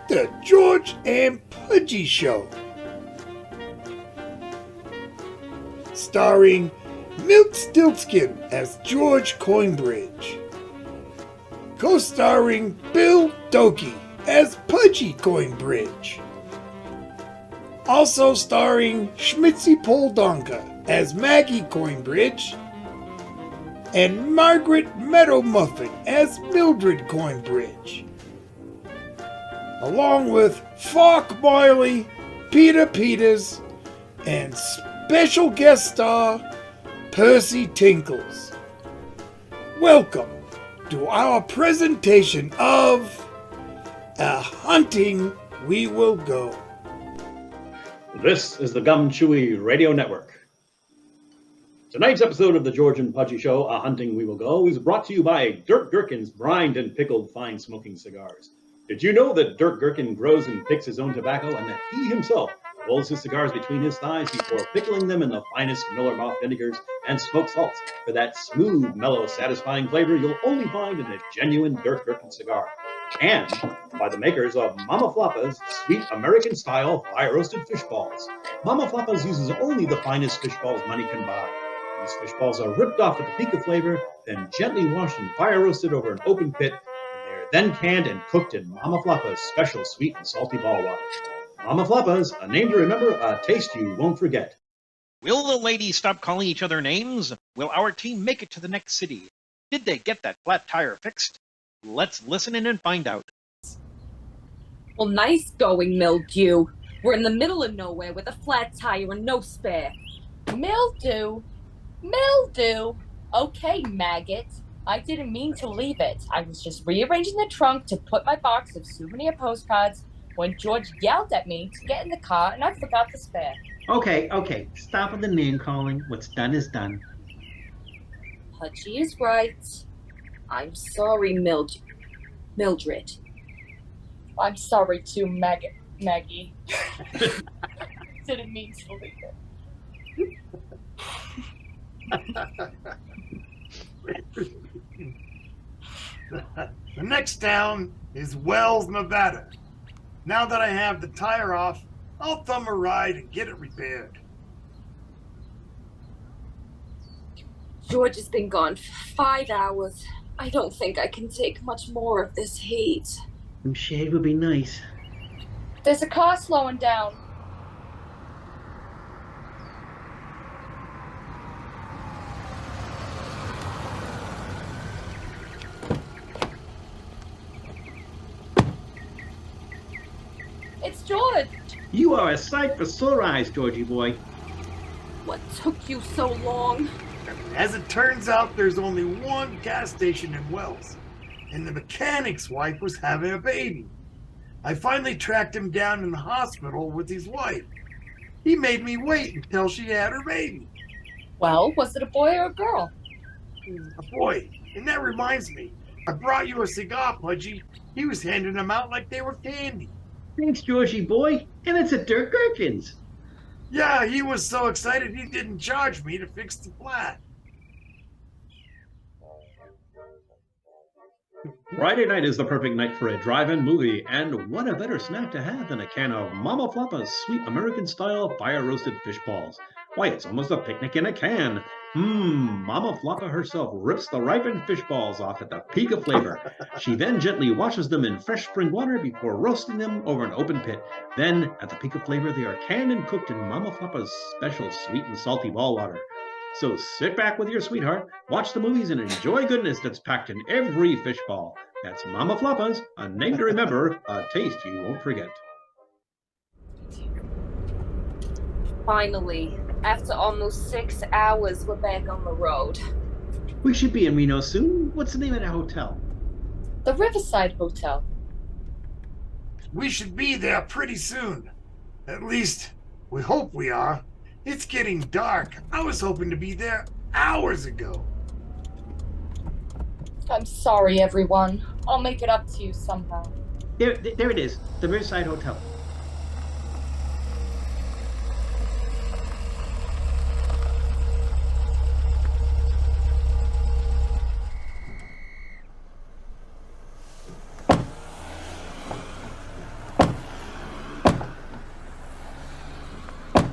The George and Pudgy Show. Starring Milt Stiltskin as George Coinbridge. Co-starring Bill Dokie as Pudgy Coinbridge. Also starring Schmitzy Poldonka as Maggie Coinbridge. And Margaret Meadow Muffin as Mildred Coinbridge. Along with Falk Boyley, Peter Peters, and special guest star Percy Tinkles. Welcome to our presentation of A Hunting We Will Go. This is the Gum Chewy Radio Network. Tonight's episode of the George and Pudgy Show, A Hunting We Will Go, is brought to you by Dirk Gherkin's brined and pickled fine smoking cigars. Did you know that Dirk Gherkin grows and picks his own tobacco and that he himself rolls his cigars between his thighs before pickling them in the finest Miller Moth vinegars and smoked salts for that smooth, mellow, satisfying flavor you'll only find in a genuine Dirk Gherkin cigar. And by the makers of Mama Floppa's sweet American-style fire-roasted fish balls. Mama Floppa's uses only the finest fish balls money can buy. These fish balls are ripped off at the peak of flavor, then gently washed and fire-roasted over an open pit. Then canned and cooked in Mama Floppa's special sweet and salty ball water. Mama Floppa's, a name to remember, a taste you won't forget. Will the ladies stop calling each other names? Will our team make it to the next city? Did they get that flat tire fixed? Let's listen in and find out. Well, nice going, Mildew. We're in the middle of nowhere with a flat tire and no spare. Mildew? Mildew? Okay, maggot. I didn't mean to leave it. I was just rearranging the trunk to put my box of souvenir postcards when George yelled at me to get in the car and I forgot the spare. Okay. Stop with the name calling. What's done is done. Pudgy is right. I'm sorry, Mildred. I'm sorry too, Maggie. Didn't mean to leave it. The next town is Wells, Nevada. Now that I have the tire off, I'll thumb a ride and get it repaired. George has been gone for 5 hours. I don't think I can take much more of this heat. Some shade would be nice. There's a car slowing down. It's George. You are a sight for sore eyes, Georgie boy. What took you so long? As it turns out, there's only one gas station in Wells, and the mechanic's wife was having a baby. I finally tracked him down in the hospital with his wife. He made me wait until she had her baby. Well, was it a boy or a girl? A boy. And that reminds me, I brought you a cigar, Pudgy. He was handing them out like they were candy. Thanks, Georgie boy. And it's a Dirk Gherkin's. Yeah, he was so excited he didn't charge me to fix the flat. Friday night is the perfect night for a drive-in movie, and what a better snack to have than a can of Mama Floppa's sweet American-style fire-roasted fish balls. Why, it's almost a picnic in a can. Mama Floppa herself rips the ripened fish balls off at the peak of flavor. She then gently washes them in fresh spring water before roasting them over an open pit. Then, at the peak of flavor, they are canned and cooked in Mama Floppa's special sweet and salty ball water. So sit back with your sweetheart, watch the movies, and enjoy goodness that's packed in every fish ball. That's Mama Floppa's, a name to remember, a taste you won't forget. Finally, after almost 6 hours, we're back on the road. We should be in Reno soon. What's the name of that hotel? The Riverside Hotel. We should be there pretty soon. At least, we hope we are. It's getting dark. I was hoping to be there hours ago. I'm sorry, everyone. I'll make it up to you somehow. There it is. The Riverside Hotel.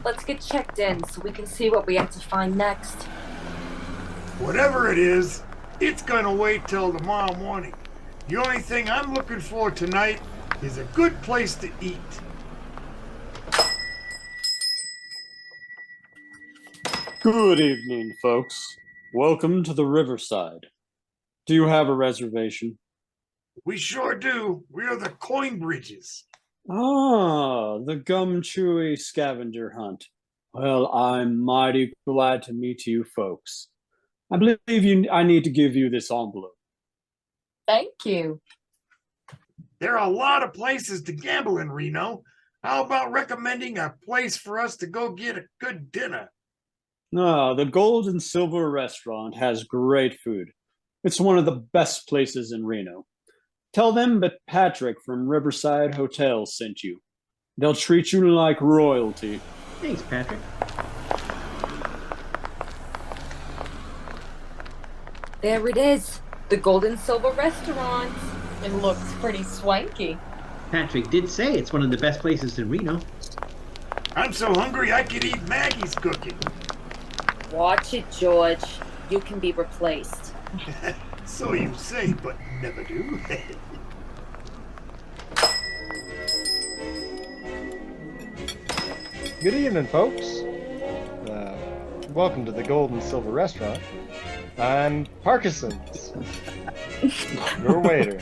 Let's get checked in so we can see what we have to find next. Whatever it is, it's gonna wait till tomorrow morning. The only thing I'm looking for tonight is a good place to eat. Good evening, folks. Welcome to the Riverside. Do you have a reservation? We sure do. We are the Coin Bridges. Ah, the gum chewy scavenger hunt. Well, I'm mighty glad to meet you folks. I believe I need to give you this envelope. Thank you. There are a lot of places to gamble in Reno. How about recommending a place for us to go get a good dinner? Ah, the Gold and Silver Restaurant has great food. It's one of the best places in Reno. Tell them that Patrick from Riverside Hotel sent you. They'll treat you like royalty. Thanks, Patrick. There it is. The Gold and Silver Restaurant. It looks pretty swanky. Patrick did say it's one of the best places in Reno. I'm so hungry I could eat Maggie's cooking. Watch it, George. You can be replaced. So you say, but never do. Good evening, folks. Welcome to the Gold and Silver Restaurant. I'm Parkinson's, your waiter.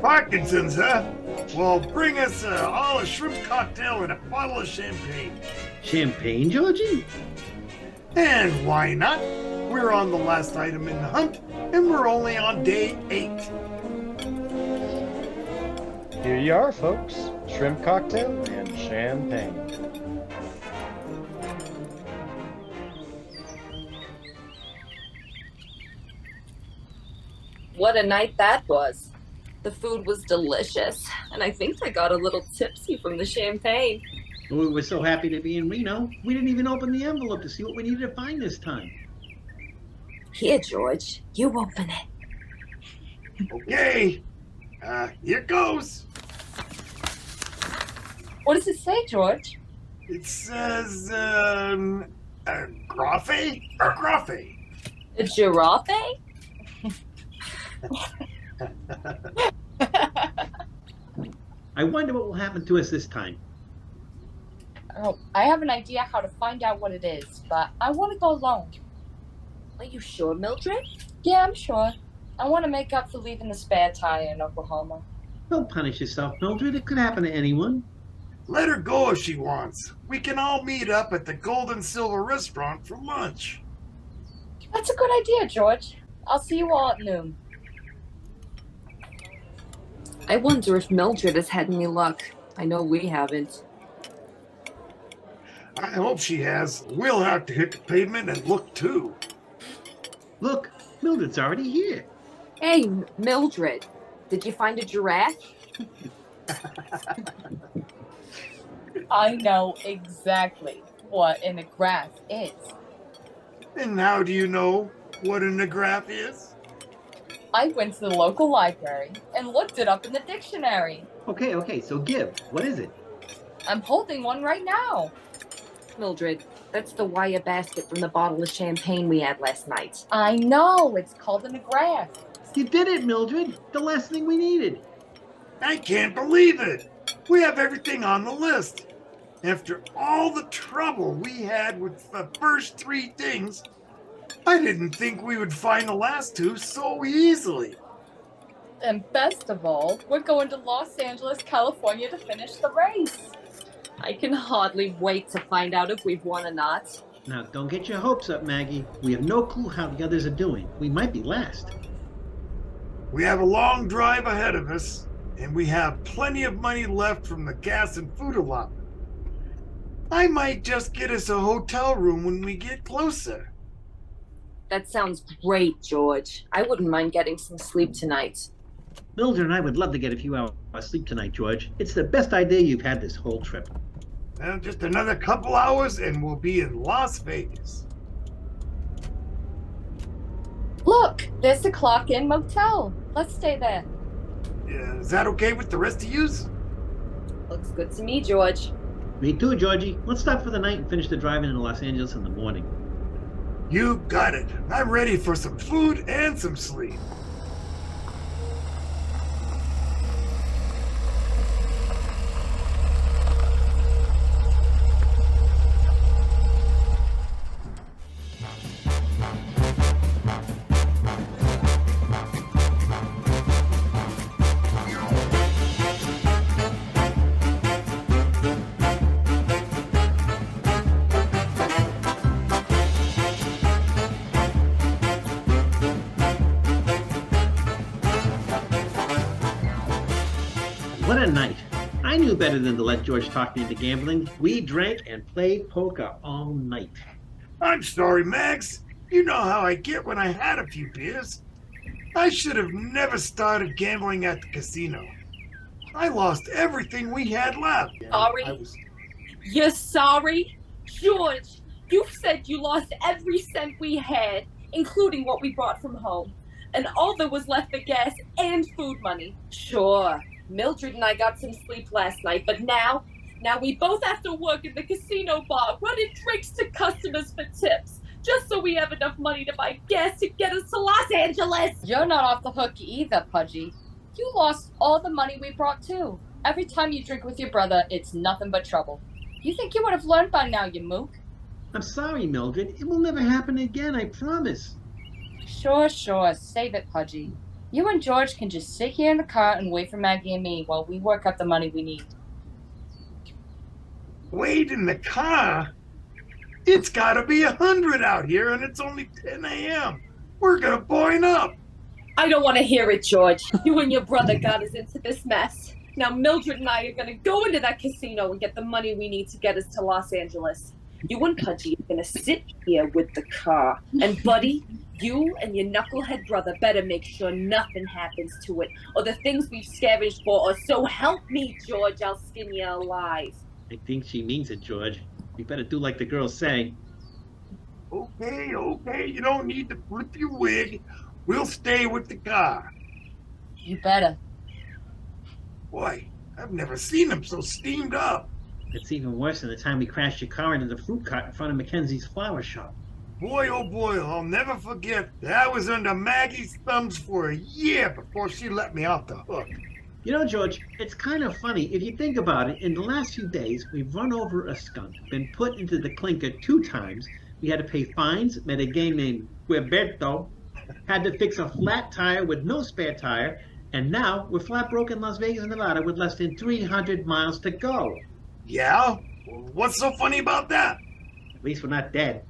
Parkinson's, huh? Well, bring us all a shrimp cocktail and a bottle of champagne. Champagne, Georgie? And why not? We're on the last item in the hunt, and we're only on day 8. Here you are, folks. Shrimp cocktail and champagne. What a night that was. The food was delicious, and I think I got a little tipsy from the champagne. We were so happy to be in Reno, we didn't even open the envelope to see what we needed to find this time. Here, George, you open it. Okay, here goes. What does it say, George? It says, Graffe? Or Graffe? A giraffe? I wonder what will happen to us this time. Oh, I have an idea how to find out what it is, but I want to go alone. Are you sure, Mildred? Yeah, I'm sure. I want to make up for leaving the spare tire in Oklahoma. Don't punish yourself, Mildred. It could happen to anyone. Let her go if she wants. We can all meet up at the Gold and Silver Restaurant for lunch. That's a good idea, George. I'll see you all at noon. I wonder if Mildred has had any luck. I know we haven't. I hope she has. We'll have to hit the pavement and look too. Look, Mildred's already here. Hey, Mildred, did you find a giraffe? I know exactly what an graph is. And how do you know what a graph is? I went to the local library and looked it up in the dictionary. Okay, so give. What is it? I'm holding one right now. Mildred, that's the wire basket from the bottle of champagne we had last night. I know, it's called an graph. You did it, Mildred. The last thing we needed. I can't believe it. We have everything on the list. After all the trouble we had with the first 3 things, I didn't think we would find the last 2 so easily. And best of all, we're going to Los Angeles, California to finish the race. I can hardly wait to find out if we've won or not. Now, don't get your hopes up, Maggie. We have no clue how the others are doing. We might be last. We have a long drive ahead of us, and we have plenty of money left from the gas and food allotment. I might just get us a hotel room when we get closer. That sounds great, George. I wouldn't mind getting some sleep tonight. Mildred and I would love to get a few hours sleep tonight, George. It's the best idea you've had this whole trip. Well, just another couple hours and we'll be in Las Vegas. Look, there's the Clock Inn Motel. Let's stay there. Is that okay with the rest of yous? Looks good to me, George. Me too, Georgie. Let's stop for the night and finish the driving into Los Angeles in the morning. You got it. I'm ready for some food and some sleep. What a night. I knew better than to let George talk me into gambling. We drank and played poker all night. I'm sorry, Max. You know how I get when I had a few beers. I should have never started gambling at the casino. I lost everything we had left. Sorry? You're sorry? George, you said you lost every cent we had, including what we brought from home. And all that was left for gas and food money. Sure, Mildred and I got some sleep last night, but now we both have to work in the casino bar, running drinks to customers for tips, just so we have enough money to buy gas to get us to Los Angeles. You're not off the hook either, Pudgy. You lost all the money we brought too. Every time you drink with your brother, it's nothing but trouble. You think you would have learned by now, you mook? I'm sorry, Mildred. It will never happen again, I promise. Sure, save it, Pudgy. You and George can just sit here in the car and wait for Maggie and me while we work up the money we need. Wait in the car? It's gotta be 100 out here and it's only 10 a.m. We're gonna boin up. I don't want to hear it, George. You and your brother got us into this mess. Now Mildred and I are gonna go into that casino and get the money we need to get us to Los Angeles. You and Pudgy are gonna sit here with the car. And Buddy, you and your knucklehead brother better make sure nothing happens to it, or the things we've scavenged for, or so help me, George, I'll skin you alive. I think she means it, George. We better do like the girls say. Okay, you don't need to flip your wig. We'll stay with the car. You better. Boy, I've never seen him so steamed up. It's even worse than the time we crashed your car into the fruit cart in front of Mackenzie's flower shop. Boy, oh boy, I'll never forget that I was under Maggie's thumbs for a year before she let me off the hook. You know, George, it's kind of funny. If you think about it, in the last few days, we've run over a skunk, been put into the clinker 2 times. We had to pay fines, met a gang named Guiberto, had to fix a flat tire with no spare tire, and now we're flat broke in Las Vegas, Nevada with less than 300 miles to go. Yeah? What's so funny about that? At least we're not dead.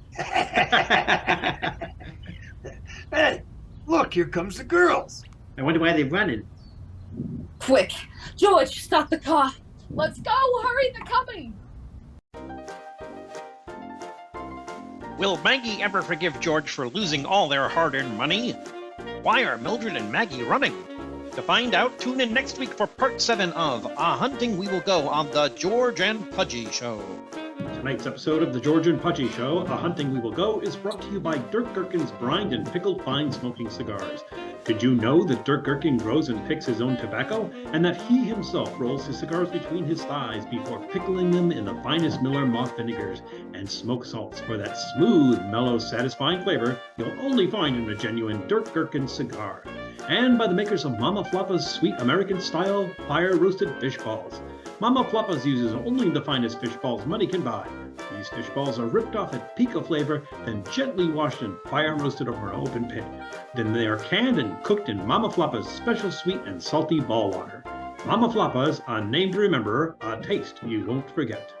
Hey, look, here comes the girls. I wonder why they're running. Quick, George, stop the car. Let's go! Hurry, they're coming! Will Maggie ever forgive George for losing all their hard-earned money? Why are Mildred and Maggie running? To find out, tune in next week for part 7 of A Hunting We Will Go on the George and Pudgy Show. Tonight's episode of the George and Pudgy Show, A Hunting We Will Go, is brought to you by Dirk Gherkin's Brined and Pickled Fine Smoking Cigars. Did you know that Dirk Gherkin grows and picks his own tobacco, and that he himself rolls his cigars between his thighs before pickling them in the finest Miller moth vinegars and smoke salts for that smooth, mellow, satisfying flavor you'll only find in a genuine Dirk Gherkin cigar? And by the makers of Mama Floppa's Sweet American-style fire-roasted fish balls. Mama Floppa's uses only the finest fish balls money can buy. These fish balls are ripped off at peak of flavor, then gently washed and fire-roasted over an open pit. Then they are canned and cooked in Mama Floppa's special sweet and salty ball water. Mama Floppa's, a name to remember, a taste you won't forget.